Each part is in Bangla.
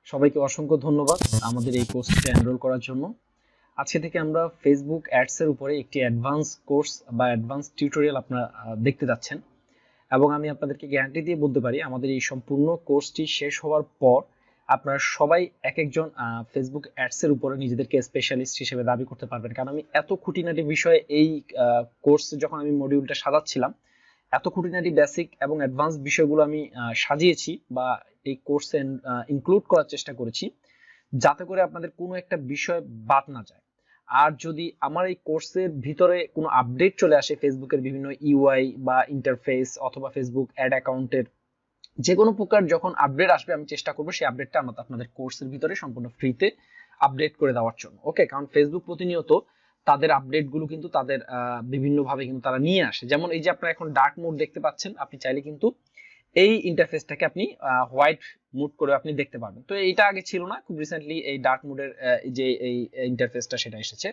সবাইকে অসংখ্য ধন্যবাদ আমাদের এই কোর্সে এনরোল করার জন্য। আজকে থেকে আমরা ফেসবুক অ্যাডস এর উপরে একটি অ্যাডভান্স কোর্স বা অ্যাডভান্স টিউটোরিয়াল আপনারা দেখতে যাচ্ছেন, এবং আমি আপনাদেরকে গ্যারান্টি দিয়ে বলতে পারি আমাদের এই সম্পূর্ণ কোর্সটি শেষ হওয়ার পর আপনারা সবাই এক একজন ফেসবুক অ্যাডস এর উপরে নিজেদেরকে স্পেশালিস্ট হিসেবে দাবি করতে পারবেন। কারণ আমি এত খুঁটিনাটি বিষয়ে এই কোর্সে যখন আমি মডিউলটা সাজাচ্ছিলাম, এত খুঁটিনাটি বেসিক এবং অ্যাডভান্স বিষয়গুলো আমি সাজিয়েছি বা এই কোর্সে ইনক্লুড করার চেষ্টা করেছি, যাতে করে আপনাদের কোনো একটা বিষয় বাদ না যায়। আর যদি আমার এই কোর্সের ভিতরে কোনো আপডেট চলে আসে, ফেসবুকের বিভিন্ন ইউআই বা ইন্টারফেস অথবা ফেসবুক অ্যাড অ্যাকাউন্টের যে কোনো প্রকার যখন আপডেট আসবে, আমি চেষ্টা করবো সেই আপডেটটা আপনাদের কোর্সের ভিতরে সম্পূর্ণ ফ্রিতে আপডেট করে দেওয়ার জন্য। ওকে, কারণ ফেসবুক প্রতিনিয়ত তাদের আপডেটগুলো কিন্তু তাদের বিভিন্নভাবে কিন্তু তারা নিয়ে আসে। যেমন এই যে আপনারা এখন ডার্ক মোড দেখতে পাচ্ছেন, আপনি চাইলে কিন্তু এই ইন্টারফেসটাকে আপনি হোয়াইট মুড করে আপনি দেখতে পারবেন। তো এইটা আগে ছিল না, খুব রিসেন্টলি এই ডার্ক মুডের যে এই ইন্টারফেসটা সেটা এসেছে।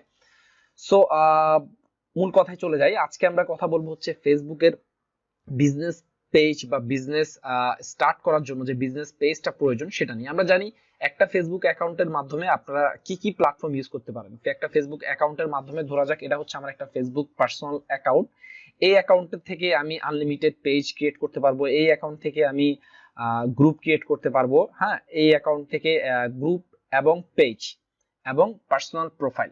সো মূল কথায় চলে যাই। আজকে আমরা কথা বলবো হচ্ছে ফেসবুকের বিজনেস পেজ বা বিজনেস স্টার্ট করার জন্য যে বিজনেস পেজটা প্রয়োজন সেটা নিয়ে। আমরা জানি একটা ফেসবুক অ্যাকাউন্টের মাধ্যমে আপনারা কি কি প্ল্যাটফর্ম ইউজ করতে পারেন। একটা ফেসবুক অ্যাকাউন্টের মাধ্যমে, ধরা যাক এটা হচ্ছে আমার একটা ফেসবুক পার্সোনাল অ্যাকাউন্ট, এই অ্যাকাউন্টের থেকে আমি আনলিমিটেড পেজ ক্রিয়েট করতে পারবো, এই অ্যাকাউন্ট থেকে আমি গ্রুপ ক্রিয়েট করতে পারবো, হ্যাঁ, এই অ্যাকাউন্ট থেকে গ্রুপ এবং পেজ এবং পার্সোনাল প্রোফাইল,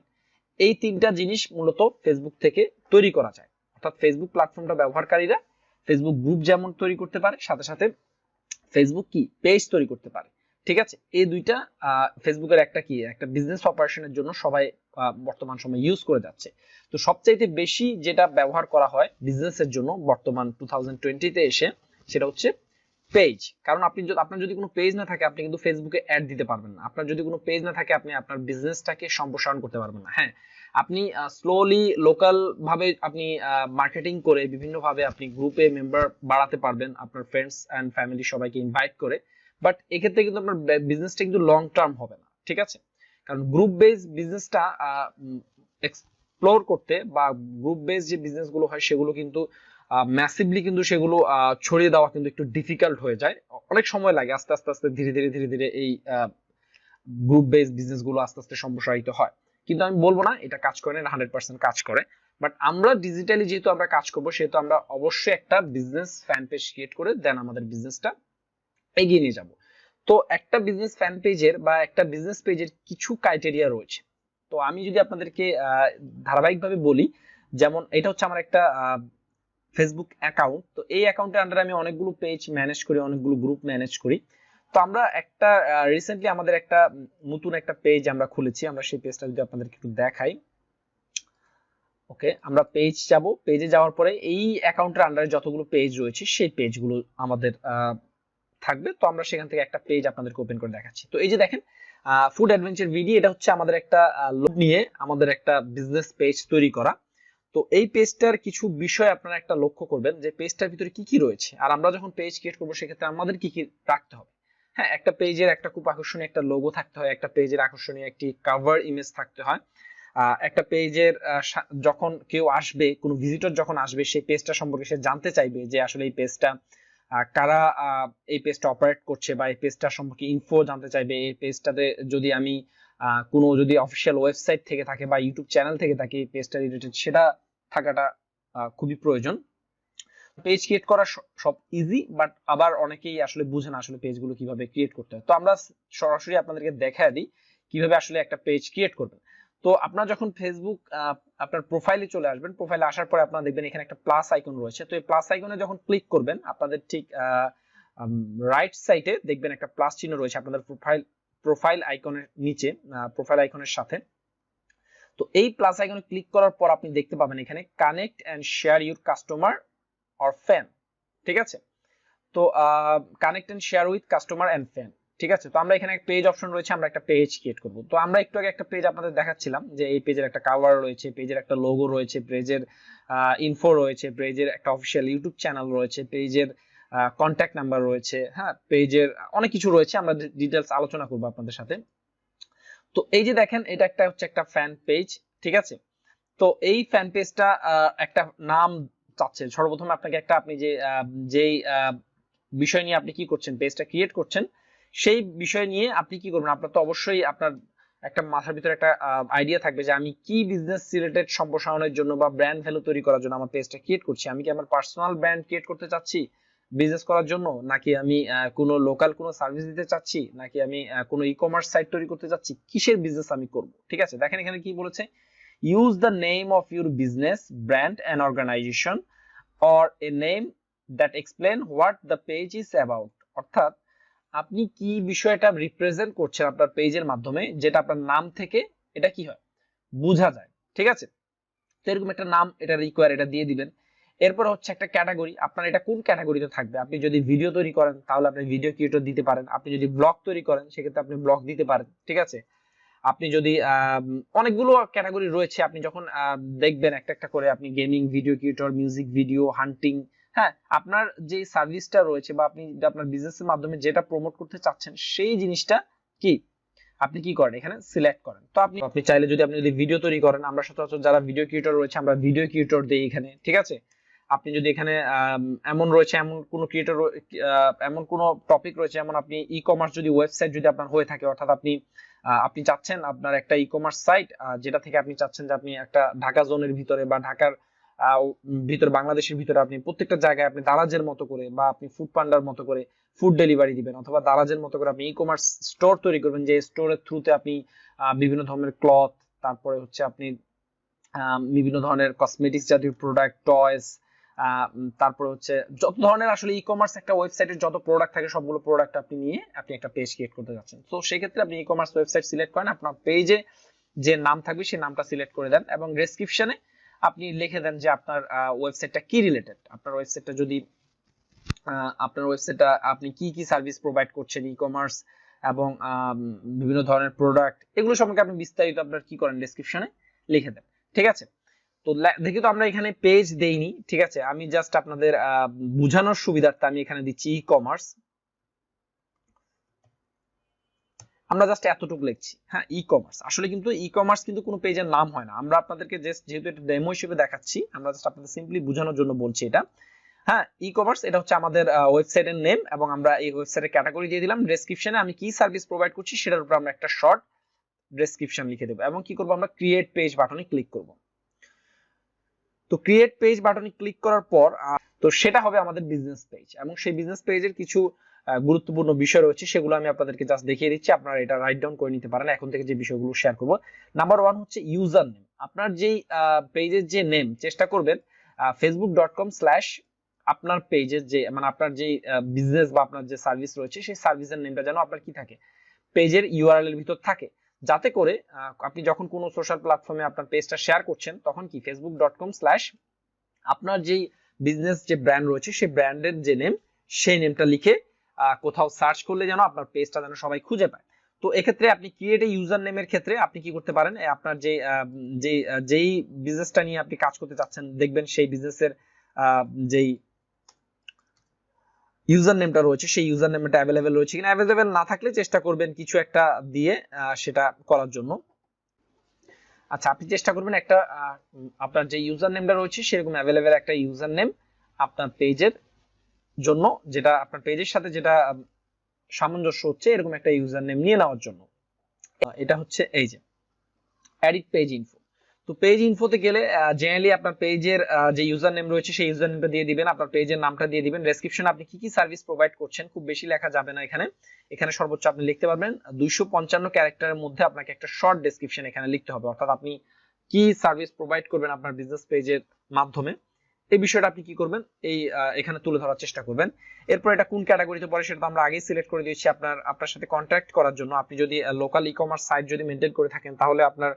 এই তিনটা জিনিস মূলত ফেসবুক থেকে তৈরি করা যায়। অর্থাৎ ফেসবুক প্ল্যাটফর্মটা ব্যবহারকারীরা ফেসবুক গ্রুপ যেমন তৈরি করতে পারে, সাথে সাথে ফেসবুক কি পেজ তৈরি করতে পারে। ঠিক আছে, এই দুইটা ফেসবুকের একটা বিজনেস অপারেশনের জন্য সবাই বর্তমান সময় ইউজ করে যাচ্ছে। তো সবচাইতে বেশি যেটা ব্যবহার করা হয় বিজনেসের জন্য বর্তমান 2020-তে এসে, সেটা হচ্ছে পেজ। কারণ আপনার যদি কোনো পেজ না থাকে, আপনি কিন্তু ফেসবুকে অ্যাড দিতে পারবেন না। আপনার যদি কোনো পেজ না থাকে, আপনি আপনার বিজনেসটাকে সম্প্রসারণ করতে পারবেন না। হ্যাঁ, আপনি স্লোলি লোকাল ভাবে আপনি মার্কেটিং করে বিভিন্ন ভাবে আপনি গ্রুপে মেম্বার বাড়াতে পারবেন, আপনার ফ্রেন্ডস এন্ড ফ্যামিলি সবাইকে ইনভাইট করে। বাট এক্ষেত্রে কিন্তু আপনার বিজনেসটা কিন্তু লং টার্ম হবে না। ঠিক আছে, কারণ গ্রুপ বেস বিজনেসটা এক্সপ্লোর করতে বা গ্রুপ বেস যে বিজনেসগুলো হয় সেগুলো কিন্তু ম্যাসিভলি কিন্তু সেগুলো ছড়িয়ে দেওয়া কিন্তু একটু ডিফিকাল্ট হয়ে যায়, অনেক সময় লাগে। আস্তে আস্তে আস্তে ধীরে ধীরে ধীরে ধীরে এই গ্রুপ বেস বিজনেস গুলো আস্তে আস্তে সম্প্রসারিত হয়। কিন্তু আমি বলবো না এটা কাজ করে না, 100% কাজ করে। বাট আমরা ডিজিটালি যেহেতু আমরা কাজ করবো, সেহেতু আমরা অবশ্যই একটা বিজনেস ফ্যান পেজ ক্রিয়েট করে দেন আমাদের বিজনেসটা এগিয়ে নিয়ে যাব। তো একটা বিজনেস ফ্যান পেজের বা একটা বিজনেস পেজের কিছু ক্রাইটেরিয়া রয়েছে। তো আমি যদি আপনাদেরকে ধারাবাহিকভাবে বলি, যেমন এটা হচ্ছে আমার একটা ফেসবুক অ্যাকাউন্ট। তো এই অ্যাকাউন্টের আন্ডারে আমি অনেকগুলো পেজ ম্যানেজ করি, অনেকগুলো গ্রুপ ম্যানেজ করি। তো আমরা একটা রিসেন্টলি আমাদের একটা নতুন একটা পেজ আমরা খুলেছি, আমরা সেই পেজটা যদি আপনাদেরকে একটু দেখাই। ওকে, আমরা পেজ যাব, পেজে যাওয়ার পরে এই অ্যাকাউন্টের আন্ডারে যতগুলো পেজ রয়েছে সেই পেজগুলো আমাদের থাকবে। তো আমরা সেখান থেকে একটা পেজ আপনাদেরকে ওপেন করে দেখাচ্ছি। তো এই যে দেখেন, ফুড অ্যাডভেঞ্চার ভিডিও, এটা হচ্ছে আমাদের একটা লোড নিয়ে আমাদের একটা বিজনেস পেজ তৈরি করা। তো এই পেজটার কিছু বিষয় আপনারা একটা লক্ষ্য করবেন যে পেজটার ভিতরে কি কি রয়েছে, আর আমরা যখন পেজ ক্রিয়েট করবো সেক্ষেত্রে আমাদের কি কি রাখতে হবে। হ্যাঁ, একটা পেজের একটা খুব আকর্ষণীয় একটা লোগো থাকতে হয়, একটা পেজের আকর্ষণীয় একটি কভার ইমেজ থাকতে হয়, একটা পেজের যখন কেউ আসবে, কোনো ভিজিটর যখন আসবে, সেই পেজটা সম্পর্কে সে জানতে চাইবে যে আসলে এই পেজটা কারা এই পেজটা অপারেট করছে, বা এই পেজটা সম্পর্কে ইনফো জানতে চাইবে। এই পেজটাতে যদি আমি কোনো যদি অফিসিয়াল ওয়েবসাইট থেকে থাকে বা ইউটিউব চ্যানেল থেকে থাকে, এই পেজটা রিলেটেড সেটা থাকাটা খুবই প্রয়োজন। পেজ ক্রিয়েট করা সব ইজি, বাট আবার অনেকেই আসলে বুঝে না আসলে পেজগুলো কিভাবে ক্রিয়েট করতে হয়। তো আমরা সরাসরি আপনাদেরকে দেখায় দিই কিভাবে আসলে একটা পেজ ক্রিয়েট করবেন। তো আপনারা যখন ফেসবুক আপনার প্রোফাইলে চলে আসবেন, প্রোফাইলে আসার পরে আপনারা দেখবেন এখানে একটা প্লাস আইকন রয়েছে। তো এই প্লাস আইকনে যখন ক্লিক করবেন, আপনাদের ঠিক রাইট সাইডে দেখবেন একটা প্লাস চিহ্ন রয়েছে আপনাদের প্রোফাইল আইকনের নিচে, প্রোফাইল আইকনের সাথে। তো এই প্লাস আইকনে ক্লিক করার পর আপনি দেখতে পাবেন এখানে connect and share your customer or fan. ঠিক আছে, তো connect and share with customer and fan. ঠিক আছে, তো আমরা এখানে একটা পেজ অপশন রয়েছে, আমরা একটা পেজ ক্রিয়েট করব। তো আমরা একটু আগে একটা পেজ আপনাদের দেখাচ্ছিলাম যে এই পেজের একটা কভার রয়েছে, পেজের একটা লোগো রয়েছে, পেজের ইনফো রয়েছে, পেজের একটা অফিসিয়াল ইউটিউব চ্যানেল রয়েছে, পেজের কন্ট্যাক্ট নাম্বার রয়েছে, হ্যাঁ, পেজের অনেক কিছু রয়েছে, আমরা ডিটেলস আলোচনা করব আপনাদের সাথে। তো এই যে দেখেন, এটা হচ্ছে একটা ফ্যান পেজ। ঠিক আছে, তো এই ফ্যান পেজটা একটা নাম চাচ্ছে। সর্বপ্রথম আপনাকে আপনি যেই বিষয় নিয়ে আপনি কি করছেন, পেজটা ক্রিয়েট করছেন, সেই বিষয় নিয়ে আপনি কি করবেন, আপনার তো অবশ্যই আপনার একটা মাথার ভিতরে একটা আইডিয়া থাকবে যে আমি কি বিজনেস রিলেটেড সম্প্রসারণের জন্য বা ব্র্যান্ড ভ্যালু তৈরি করার জন্য আমার পেজটা ক্রিয়েট করছি। আমি কি আমার পার্সোনাল ব্র্যান্ড ক্রিয়েট করতে চাচ্ছি বিজনেস করার জন্য, নাকি আমি কোনো লোকাল কোনো সার্ভিস দিতে চাচ্ছি, নাকি আমি কোনো ই কমার্স সাইট তৈরি করতে চাচ্ছি, কিসের বিজনেস আমি করব। ঠিক আছে, দেখেন এখানে কি বলেছে, use the name of your business, brand and organization or a name that explain what the page is about। অর্থাৎ আপনি কি বিষয়টা রিপ্রেজেন্ট করছেন আপনার পেজের মাধ্যমে, যেটা আপনার নাম থেকে এটা কি হয় বোঝা যায়। ঠিক আছে, তো এরকম একটা নাম এটা রিকোয়ার, এটা দিয়ে দিবেন। এরপর হচ্ছে একটা ক্যাটাগরি, আপনার এটা কোন ক্যাটাগরিতে থাকবে। আপনি যদি ভিডিও তৈরি করেন তাহলে আপনি ভিডিও ক্রিয়েটর দিতে পারেন, আপনি যদি ব্লগ তৈরি করেন সেক্ষেত্রে আপনি ব্লগ দিতে পারেন। ঠিক আছে, আপনি যদি অনেকগুলো ক্যাটাগরি রয়েছে, আপনি যখন দেখবেন একটা একটা করে, আপনি gaming video creator, music video, hunting, হ্যাঁ, আপনার যে সার্ভিসটা রয়েছে বা আপনি আপনার বিজনেসের মাধ্যমে যেটা প্রমোট করতে চাচ্ছেন সেই জিনিসটা কি আপনি কি করেন এখানে সিলেক্ট করেন। তো আপনি আপনি চাইলে যদি আপনি যদি ভিডিও তৈরি করেন, আমরা সচরাচর যারা ভিডিও ক্রিয়েটর রয়েছে আমরা ভিডিও ক্রিয়েটর দেই এখানে। ঠিক আছে, আপনি যদি এখানে এমন রয়েছে, এমন কোন ক্রিয়েটর, এমন কোন টপিক রয়েছে, যেমন আপনি ই কমার্স যদি ওয়েবসাইট যদি আপনার হয়ে থাকে, অর্থাৎ আপনি আপনি চাচ্ছেন আপনার একটা ই কমার্স সাইট, যেটা থেকে আপনি চাচ্ছেন যে আপনি একটা ঢাকা জোনের ভিতরে বা ঢাকার ভিতরে, বাংলাদেশের ভিতরে আপনি প্রত্যেকটা জায়গায় আপনি দারাজের মতো করে বা আপনি ফুড পান্ডার মতো করে ফুড ডেলিভারি দিবেন, অথবা দারাজের মতো করে আপনি ই কমার্স স্টোর তৈরি করবেন, যে স্টোরের থ্রুতে আপনি বিভিন্ন ধরনের ক্লথ, তারপরে হচ্ছে আপনি বিভিন্ন ধরনের কসমেটিক্স জাতীয় প্রোডাক্ট, টয়স, তারপরে হচ্ছে যত ধরনের আসলে ই কমার্স একটা ওয়েবসাইটের যত প্রোডাক্ট থাকে সবগুলো প্রোডাক্ট আপনি নিয়ে আপনি একটা পেজ ক্রিয়েট করতে যাচ্ছেন। তো সেই ক্ষেত্রে আপনি ই কমার্স ওয়েবসাইট সিলেক্ট করেন, আপনার পেজে যে নাম থাকবে সেই নামটা সিলেক্ট করে দেন, এবং ডেসক্রিপশনে আপনি লিখে দেন যে আপনার ওয়েবসাইটটা কি রিলেটেড। আপনার ওয়েবসাইটটা যদি আপনার ওয়েবসাইটটা আপনি কি কি সার্ভিস প্রোভাইড করছেন, ই কমার্স এবং বিভিন্ন ধরনের প্রোডাক্ট, এগুলো সম্পর্কে আপনি বিস্তারিত আপনার কি করেন ডেসক্রিপশনে লিখে দেন। ঠিক আছে, তো দেখি তো আমরা এখানে পেজ দেইনি। ঠিক আছে, আমি জাস্ট আপনাদের বোঝানোর সুবিধার্থে আমি এখানে দিচ্ছি ই কমার্স, আমরা জাস্ট এতটুকু লিখছি। হ্যাঁ, ই কমার্স আসলে কিন্তু ই কমার্স কিন্তু কোনো পেজের নাম হয় না, আমরা আপনাদেরকে জাস্ট যেহেতু এটা ডেমো হিসেবে দেখাচ্ছি, আমরা জাস্ট আপনাদের সিম্পলি বোঝানোর জন্য বলছি এটা। হ্যাঁ, ই কমার্স এটা হচ্ছে আমাদের ওয়েবসাইটের নেম, এবং আমরা এই ওয়েবসাইটের ক্যাটাগরি দিয়ে দিলাম। ডেসক্রিপশনে আমি কি সার্ভিস প্রোভাইড করছি সেটার উপর আমরা একটা শর্ট ডেসক্রিপশন লিখে দেবো, এবং কি করবো আমরা ক্রিয়েট পেজ বাটনে ক্লিক করব। তো ক্রিয়েট পেজ বাটনে ক্লিক করার পর তো সেটা হবে আমাদের বিজনেস পেজ, এবং সেই বিজনেস পেজের কিছু গুরুত্বপূর্ণ বিষয় রয়েছে, সেগুলো আমি আপনাদেরকে জাস্ট দেখিয়ে দিচ্ছি, আপনারা এটা রাইট ডাউন করে নিতে পারেন এখন থেকে যে বিষয়গুলো শেয়ার করব। নাম্বার 1 হচ্ছে ইউজার নেম। আপনার যেই পেজের যে নেম, চেষ্টা করবেন facebook.com/ আপনার পেজের যে মানে আপনার যে বিজনেস বা আপনার যে সার্ভিস রয়েছে সেই সার্ভিসের নেমটা যেন আপনার কি থাকে, পেজের ইউআরএল এর ভিতর থাকে, যাতে করে আপনি যখন কোনো সোশ্যাল প্ল্যাটফর্মে আপনার পেজটা শেয়ার করছেন তখন কি facebook.com/ আপনার যেই বিজনেস যে ব্র্যান্ড রয়েছে সেই ব্র্যান্ডের যে নেম সেই নেমটা লিখে কোথাও সার্চ করলে যেন আপনার পেজটা যেন সবাই খুঁজে পায়। তো এক্ষেত্রে আপনি ক্রিয়েট এ ইউজার নেমের ক্ষেত্রে আপনি কি করতে পারেন, আপনার যেই বিজনেসটা নিয়ে আপনি কাজ করতে চাচ্ছেন, দেখবেন সেই বিজনেসের যেই ইউজার নেমটা রয়েছে সেই ইউজার নেমটা অ্যাভেলেবেল রয়েছে কিনা, অ্যাভেলেবেল না থাকলে চেষ্টা করবেন কিছু একটা দিয়ে সেটা করার জন্য। আচ্ছা, আপনি চেষ্টা করবেন একটা আপনার যে ইউজার নেমটা রয়েছে সেরকম অ্যাভেলেবেল একটা ইউজার নেম আপনার পেজের জন্য, যেটা আপনার পেজের সাথে যেটা সামঞ্জস্য হচ্ছে এরকম একটা ইউজার নেম নিয়ে নেওয়ার জন্য। এটা হচ্ছে এই যে এডিট পেজ ইনফো। তো পেজ ইনফোতে গেলে জেনারেলি আপনার পেজের যে ইউজার নেম রয়েছে সেই ইউজার নেমটা দিয়ে দিবেন, আপনার পেজের নামটা দিয়ে দিবেন, ডেসক্রিপশনে আপনি কি কি সার্ভিস প্রোভাইড করছেন, খুব বেশি লেখা যাবে না এখানে, এখানে সর্বোচ্চ আপনি লিখতে পারবেন 255 ক্যারেক্টারের মধ্যে আপনাকে একটা শর্ট ডেসক্রিপশন এখানে লিখতে হবে, অর্থাৎ আপনি কি সার্ভিস প্রোভাইড করবেন আপনার বিজনেস পেজের মাধ্যমে এই বিষয়টা আপনি কি করবেন এই এখানে তুলে ধরার চেষ্টা করবেন। এরপর এটা কোন ক্যাটাগরিতে পড়ে সেটা তো আমরা আগেই সিলেক্ট করে দিয়েছি আপনার সাথে কন্ট্যাক্ট করার জন্য। আপনি যদি লোকাল ই কমার্স সাইট যদি মেনটেন করে থাকেন তাহলে আপনার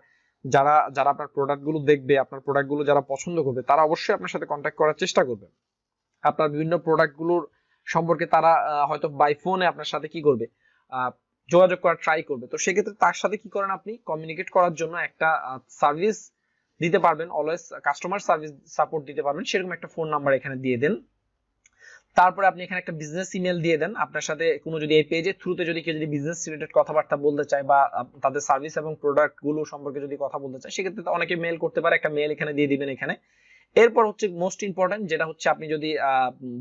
যারা আপনার প্রোডাক্টগুলো দেখবে, আপনার প্রোডাক্টগুলো যারা পছন্দ করবে তারা অবশ্যই আপনার সাথে কন্ট্যাক্ট করার চেষ্টা করবে। আপনার বিভিন্ন প্রোডাক্টগুলোর সম্পর্কে তারা হয়তো বাই ফোনে আপনার সাথে কি করবে, যোগাযোগ করার ট্রাই করবে। তো সেক্ষেত্রে তার সাথে কি করেন, আপনি কমিউনিকেট করার জন্য একটা সার্ভিস দিতে পারবেন, অলওয়েজ কাস্টমার সার্ভিস সাপোর্ট দিতে পারবেন, সেরকম একটা ফোন নাম্বার এখানে দিয়ে দেন। তারপরে আপনি এখানে একটা বিজনেস ইমেল দিয়ে দেন, আপনার সাথে কোনো যদি এই পেজের থ্রুতে যদি কেউ যদি বিজনেস রিলেটেড কথাবার্তা বলতে চায় বা তাদের সার্ভিস এবং প্রোডাক্ট গুলো সম্পর্কে যদি কথা বলতে চায় সেক্ষেত্রে অনেকে মেল করতে পারে, একটা মেল এখানে দিয়ে দিবেন এখানে। এরপর হচ্ছে মোস্ট ইম্পর্টেন্ট, যেটা হচ্ছে আপনি যদি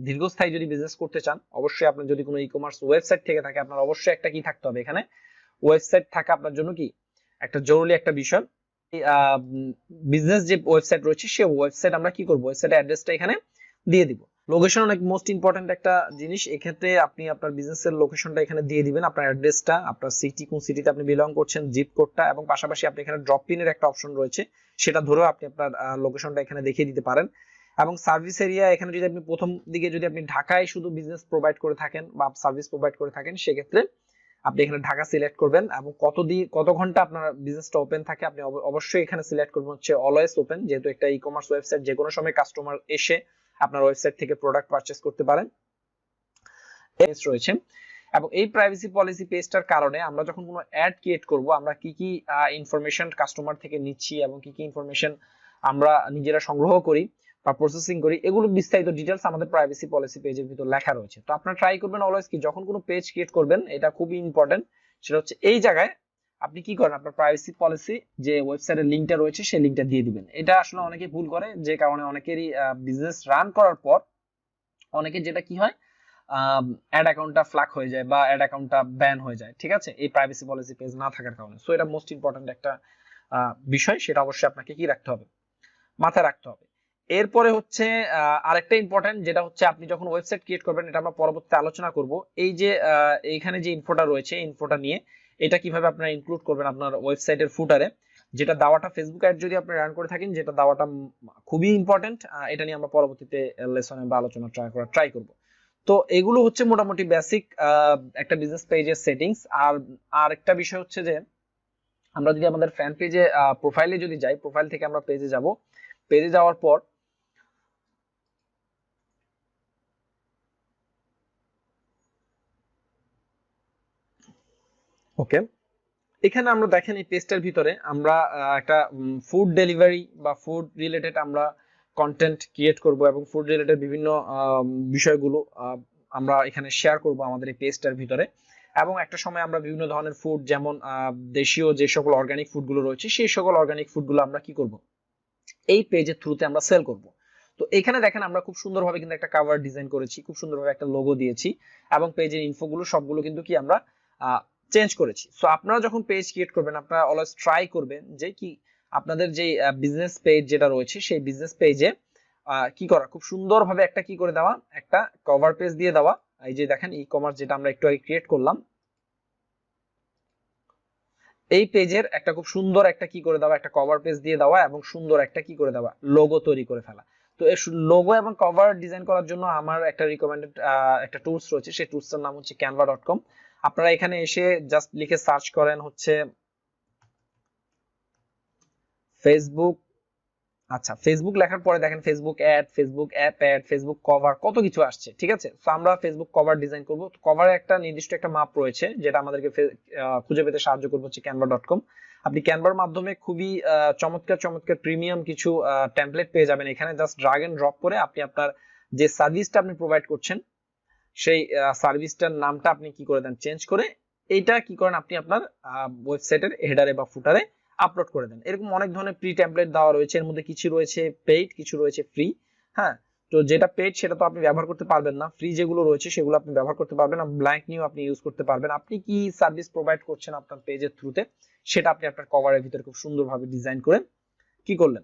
দীর্ঘস্থায়ী যদি বিজনেস করতে চান, অবশ্যই আপনার যদি কোনো ই কমার্স ওয়েবসাইট থেকে থাকে, আপনার অবশ্যই একটা কি থাকতে হবে এখানে, ওয়েবসাইট থাকা আপনার জন্য কি একটা জরুরি একটা বিষয়। বিজনেস যে ওয়েবসাইট রয়েছে সেই ওয়েবসাইট আমরা কি করব, ওয়েবসাইটের অ্যাড্রেসটা এখানে দিয়ে দিব। লোকেশন অনেক মোস্ট ইম্পর্টেন্ট একটা জিনিস, এক্ষেত্রে আপনি আপনার বিজনেসের লোকেশনটা এখানে দিয়ে দিবেন, আপনার অ্যাড্রেসটা, আপনার সিটি, কোন সিটিতে আপনি বিলং করছেন, জিপ কোডটা, এবং পাশাপাশি আপনি এখানে ড্রপ পিনের একটা অপশন রয়েছে, সেটা ধরেও আপনি আপনার লোকেশনটা এখানে দেখিয়ে দিতে পারেন। এবং সার্ভিস এরিয়া, এখানে যদি আপনি প্রথম দিকে যদি আপনি ঢাকায় শুধু বিজনেস প্রোভাইড করে থাকেন বা সার্ভিস প্রোভাইড করে থাকেন, সেক্ষেত্রে আপনি এখানে ঢাকা সিলেক্ট করবেন, এবং কত ঘন্টা আপনার বিজনেসটা ওপেন থাকে আপনি অবশ্যই এখানে সিলেক্ট করবেন হচ্ছে অলওয়েজ ওপেন, যেহেতু একটা ই কমার্স ওয়েবসাইট, যে কোনো সময় কাস্টমার এসে আপনার ওয়েবসাইট থেকে প্রোডাক্ট পারচেজ করতে পারেন রয়েছে। এবং এই প্রাইভেসি পলিসি পেজটার কারণে আমরা যখন কোনো অ্যাড ক্রিয়েট করব, আমরা কি কি ইনফরমেশন কাস্টমার থেকে নিচ্ছি এবং কি কি ইনফরমেশন আমরা নিজেরা সংগ্রহ করি বা প্রসেসিং করি, এগুলো বিস্তারিত ডিটেইলস আমাদের প্রাইভেসি পলিসি পেজের ভিতর লেখা রয়েছে। তো আপনারা ট্রাই করবেন অলওয়েজ কি, যখন কোনো পেজ ক্রিয়েট করবেন, এটা খুবই ইম্পর্টেন্ট, সেটা হচ্ছে এই জায়গায় আপনি কি করেন, আপনার প্রাইভেসি পলিসি যে ওয়েবসাইটের লিংকটা রয়েছে সেই লিংকটা দিয়ে দিবেন। এটা আসলে অনেকে ভুল করে, যে কারণে অনেকেরই বিজনেস রান করার পর অনেকে যেটা কি হয়, অ্যাড অ্যাকাউন্টটা ফ্ল্যাগ হয়ে যায় বা অ্যাড অ্যাকাউন্টটা ব্যান হয়ে যায়, ঠিক আছে, এই প্রাইভেসি পলিসি পেজ না থাকার কারণে। সো এটা মোস্ট ইম্পর্টেন্ট একটা বিষয়, সেটা অবশ্যই আপনাকে কি রাখতে হবে, মাথায় রাখতে হবে। এরপরে হচ্ছে আরেকটা ইম্পর্টেন্ট, যেটা হচ্ছে আপনি যখন ওয়েবসাইট ক্রিয়েট করবেন, এটা আমরা পরবর্তীতে আলোচনা করব, এই যে এইখানে যে ইনফোটা রয়েছে, ইনফোটা নিয়ে এটা কিভাবে আপনারা ইনক্লুড করবেন আপনার ওয়েবসাইটের ফুটারে, যেটা দাওয়াটা ফেসবুক অ্যাড যদি আপনি রান করে থাকেন, যেটা দাওয়াটা খুবই ইম্পর্টেন্ট, এটা নিয়ে আমরা পরবর্তীতে লেসনে বা আলোচনা ট্রাই করব। তো এগুলো হচ্ছে মোটামুটি বেসিক একটা বিজনেস পেজের সেটিংস। আর একটা বিষয় হচ্ছে যে আমরা যদি আমাদের ফ্যান পেজে প্রোফাইলে যদি যাই, প্রোফাইল থেকে আমরা পেজে যাব, পেজে যাওয়ার পর ওকে, এখানে আমরা দেখেন এই পেজটার ভিতরে আমরা একটা ফুড ডেলিভারি বা ফুড রিলেটেড আমরা কন্টেন্ট ক্রিয়েট করব, এবং ফুড রিলেটেড বিভিন্ন বিষয়গুলো আমরা এখানে শেয়ার করব আমাদের এই পেজটার ভিতরে। এবং একটা সময় আমরা বিভিন্ন ধরনের ফুড, যেমন দেশীয় যে সকল অর্গানিক ফুডগুলো রয়েছে, সেই সকল অর্গানিক ফুডগুলো আমরা কি করব, এই পেজের থ্রুতে আমরা সেল করব। তো এখানে দেখেন আমরা খুব সুন্দরভাবে কিন্তু একটা কভার ডিজাইন করেছি, খুব সুন্দরভাবে একটা লোগো দিয়েছি, এবং পেজের ইনফোগুলো সবগুলো কিন্তু কি আমরা চেঞ্জ করেছি। সো আপনারা যখন পেজ ক্রিয়েট করবেন, আপনারা অলওয়েজ ট্রাই করবেন যে কি আপনাদের যে বিজনেস পেজ যেটা রয়েছে, সেই বিজনেস পেজে কি করা, খুব সুন্দরভাবে একটা কি করে দেওয়া, একটা কভার পেজ দিয়ে দেওয়া। এই যে দেখেন ই কমার্স যেটা আমরা একটু আগে ক্রিয়েট করলাম, এই পেজের একটা খুব সুন্দর একটা কি করে দেওয়া, একটা কভার পেজ দিয়ে দেওয়া, এবং সুন্দর একটা কি করে দেওয়া, লোগো তৈরি করে ফেলা। তো এই লোগো এবং কভার ডিজাইন করার জন্য আমার একটা রিকমেন্ডেড একটা টুলস রয়েছে, সেই টুলসটার নাম হচ্ছে canva.com। আপনারা এখানে এসে জাস্ট লিখে সার্চ করেন হচ্ছে ফেসবুক, আচ্ছা ফেসবুক লেখার পরে দেখেন Facebook ad, Facebook app ad, Facebook cover, কত কিছু আসছে, ঠিক আছে। তো আমরা ফেসবুক কভার ডিজাইন করব, তো কভারে একটা নির্দিষ্ট একটা মাপ রয়েছে, যেটা আমাদেরকে খুঁজে পেতে সাহায্য করবে হচ্ছে canva.com। আপনি ক্যানভার মাধ্যমে খুবই চমৎকার চমৎকার প্রিমিয়াম কিছু টেমপ্লেট পেয়ে যাবেন। এখানে জাস্ট ড্রাগ এন্ড ড্রপ করে আপনি আপনার যে সার্ভিসটা আপনি প্রোভাইড করছেন, সেই সার্ভিসটার নামটা আপনি কি করে দেন, চেঞ্জ করে এইটা কি করেন, আপনি আপনার ওয়েবসাইটের হেডারে বা ফুটারে আপলোড করে দেন। এরকম অনেক ধরনের প্রি টেমপ্লেট দেওয়া রয়েছে, এর মধ্যে কিছু রয়েছে পেইড, কিছু রয়েছে ফ্রি। হ্যাঁ, তো যেটা পেইড সেটা তো আপনি ব্যবহার করতে পারবেন না, ফ্রি যেগুলো রয়েছে সেগুলো আপনি ব্যবহার করতে পারবেন, ব্ল্যাঙ্ক নিউ আপনি ইউজ করতে পারবেন। আপনি কি সার্ভিস প্রোভাইড করছেন আপনার পেজের থ্রুতে, সেটা আপনি আপনার কভারের ভিতরে খুব সুন্দরভাবে ডিজাইন করে কি করলেন,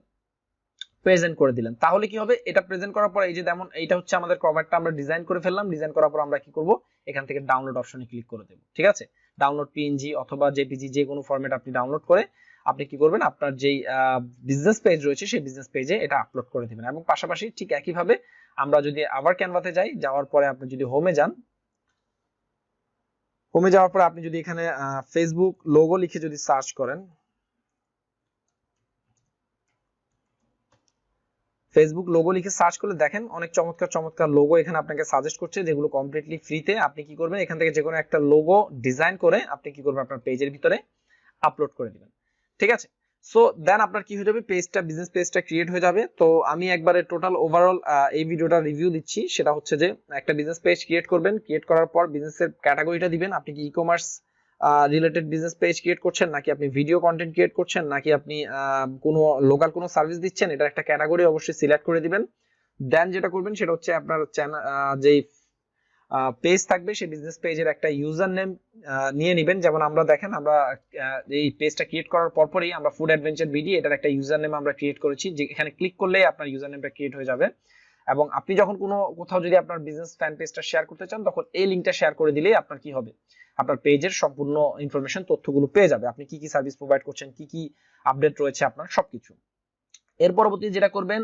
প্রেজেন্ট করে দিলেন। তাহলে কি হবে, এটা প্রেজেন্ট করার পর এই যে যেমন এইটা হচ্ছে আমাদের কভারটা আমরা ডিজাইন করে ফেললাম, ডিজাইন করার পর আমরা কি করব, এখান থেকে ডাউনলোড অপশনে ক্লিক করে দেব, ঠিক আছে। ডাউনলোড পিএনজি অথবা জেপিজি, যে কোনো ফরম্যাট আপনি ডাউনলোড করে আপনি কি করবেন, আপনার যেই বিজনেস পেজ রয়েছে সেই বিজনেস পেজে এটা আপলোড করে দিবেন। এবং পাশাপাশি ঠিক একইভাবে আমরা যদি আবার ক্যানভাতে যাই, যাওয়ার পরে আপনি যদি হোমে যান, হোমে যাওয়ার পরে আপনি যদি এখানে ফেসবুক লোগো লিখে যদি সার্চ করেন, ফেসবুক লোগো লিখে সার্চ করলে দেখেন অনেক চমৎকার চমৎকার লোগো এখানে আপনাকে সাজেস্ট করছে, যেগুলো কমপ্লিটলি ফ্রিতে। আপনি কি করবেন, এখান থেকে যে কোনো একটা লোগো ডিজাইন করে আপনি কি করবেন, আপনার পেজের ভিতরে আপলোড করে দিবেন, ঠিক আছে। সো দেন আপনার কি হয়ে যাবে, পেজটা, বিজনেস পেজটা ক্রিয়েট হয়ে যাবে। তো আমি একবারে টোটাল ওভারঅল এই ভিডিওটা রিভিউ দিচ্ছি, সেটা হচ্ছে যে একটা বিজনেস পেজ ক্রিয়েট করবেন, ক্রিয়েট করার পর বিজনেসের ক্যাটাগরিটা দিবেন, আপনি কি e commerce related business page create করছেন, নাকি আপনি ভিডিও কন্টেন্ট ক্রিয়েট করছেন, নাকি আপনি কোনো লোকাল কোনো সার্ভিস দিচ্ছেন, এটা একটা ক্যাটাগরি অবশ্যই সিলেক্ট করে দিবেন। দেন যেটা করবেন সেটা হচ্ছে আপনার চ্যানেল যেই পেজ থাকবে সেই বিজনেস পেজের একটা ইউজার নেম নিয়ে নেবেন। যেমন আমরা দেখেন আমরা এই পেজটা ক্রিয়েট করার পরপরই আমরা ফুড অ্যাডভেঞ্চার বিডি এটার একটা ইউজার নেম আমরা ক্রিয়েট করেছি, যে এখানে ক্লিক করলেই আপনার ইউজার নেমটা ক্রিয়েট হয়ে যাবে। এবং আপনি যখন কোথাও যদি আপনার বিজনেস ফ্যান পেজটা শেয়ার করতে চান, তখন এই লিঙ্কটা শেয়ার করে দিলেই আপনার কি হবে, আপনার পেজের সম্পূর্ণ ইনফরমেশন তথ্যগুলো পেয়ে যাবে, আপনি কি কি সার্ভিস প্রোভাইড করছেন, কি কি আপডেট রয়েছে আপনার সবকিছু। এর পরবর্তী যেটা করবেন,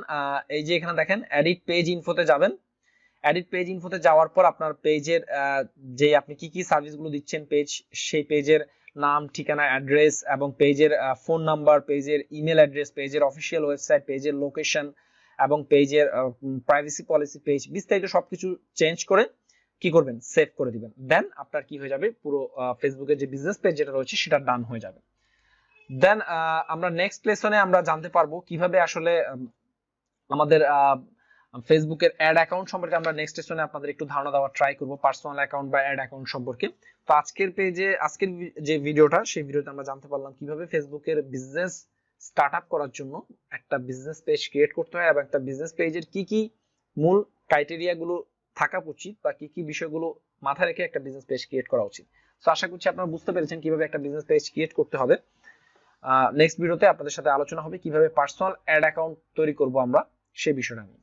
এই যে এখানে দেখেন এডিট পেজ ইনফোতে যাবেন। এডিট পেজ ইনফোতে যাওয়ার পর আপনার পেজের যে আপনি কি কি সার্ভিসগুলো দিচ্ছেন পেজ, সেই পেজের নাম, ঠিকানা, অ্যাড্রেস এবং পেজের ফোন নাম্বার, পেজের ইমেল অ্যাড্রেস, পেজের অফিসিয়াল ওয়েবসাইট, পেজের লোকেশন এবং পেজের প্রাইভেসি পলিসি, পেজ বিস্তারিত সবকিছু চেঞ্জ করে কি করবেন, সেভ করে দিবেন। দেন আপনার কি হয়ে যাবে, পুরো ফেসবুকের যে বিজনেস পেজ যেটা রয়েছে সেটা ডান হয়ে যাবে। দেন আমরা নেক্সট লেসনে আমরা জানতে পারবো কিভাবে আসলে আমাদের ফেসবুকের অ্যাড অ্যাকাউন্ট সম্পর্কে আমরা নেক্সট লেসনে আপনাদের একটু ধারণা দেওয়ার ট্রাই করব, পার্সোনাল অ্যাকাউন্ট বা অ্যাড অ্যাকাউন্ট সম্পর্কে। তো আজকের যে ভিডিওটা, সেই ভিডিওতে আমরা জানতে পারলাম কিভাবে ফেসবুকের বিজনেস স্টার্ট আপ করার জন্য একটা বিজনেস পেজ ক্রিয়েট করতে হয় এবং একটা বিজনেস পেজের কি কি মূল ক্রাইটেরিয়া গুলো থাকা উচিত বা কি কি বিষয়গুলো মাথায় রেখে একটা বিজনেস পেজ ক্রিয়েট করা উচিত। তো আশা করছি আপনারা বুঝতে পেরেছেন কিভাবে একটা বিজনেস পেজ ক্রিয়েট করতে হবে। নেক্সট ভিডিওতে আপনাদের সাথে আলোচনা হবে কিভাবে পার্সোনাল অ্যাড অ্যাকাউন্ট তৈরি করব আমরা সেই বিষয়টা নিয়ে।